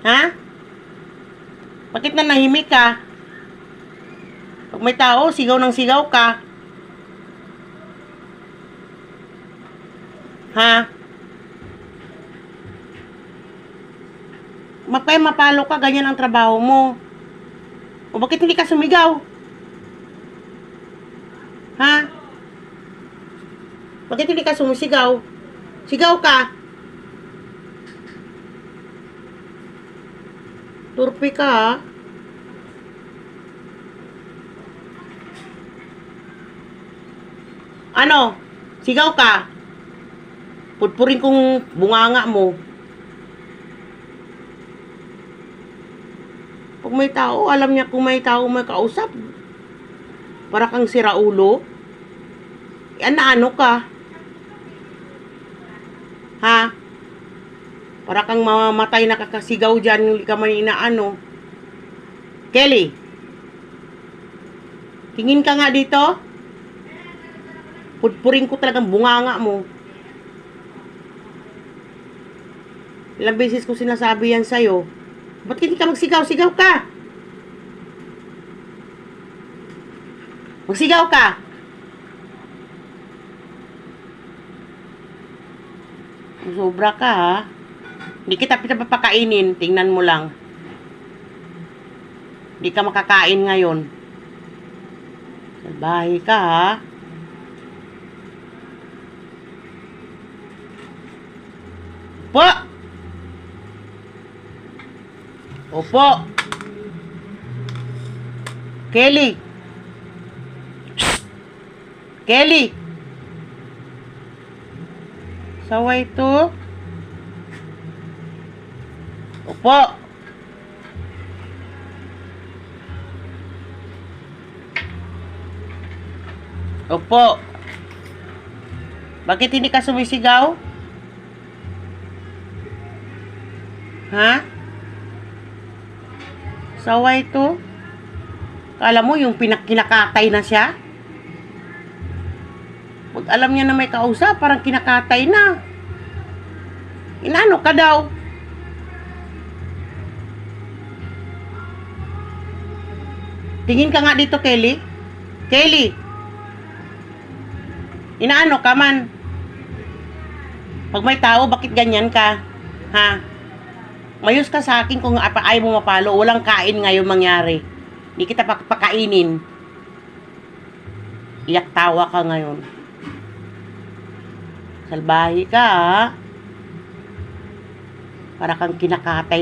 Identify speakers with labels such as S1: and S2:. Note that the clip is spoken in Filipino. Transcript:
S1: Ha? Bakit nanahimik ka? Pag may tao, sigaw ng sigaw ka. Ha? Mapalo ka, ganyan ang trabaho mo. O bakit hindi ka sumigaw? Ha? Bakit hindi ka sumisigaw? Sigaw ka. Turpi ka, ha? Ano? Sigaw ka. Putpurin kong bunganga mo. Pag may tao, alam niya kung may tao may kausap. Para kang siraulo. Ano ka? Ha? Para kang mamamatay na kakasigaw dyan, hindi ka man inaano. Kelly, tingin ka nga dito. Putpurin ko talagang bunganga mo. Ilang beses ko sinasabi yan sa'yo. Ba't hindi ka magsigaw? Sigaw ka! Magsigaw ka! Sobra ka, ha? Hindi kita papakainin. Tingnan mo lang. Hindi ka makakain ngayon. Salbahe ka, ha? Opo! Opo! Kelly! Kelly! Saway to? Opo! Opo! Bakit hindi ka sumisigaw? Ha? Saway to? Kala mo yung kinakatay na siya? Pag alam niya na may kausap, parang kinakatay na. Inano ka daw? Tingin ka nga dito, Kelly. Kelly! Inaano ka man? Pag may tao, bakit ganyan ka? Ha? Mayos ka sa akin kung ayaw mo mapalo. Walang kain ngayon mangyari. Hindi kita pakainin. Iyak tawa ka ngayon. Salbahe ka, ha? Para kang kinakatay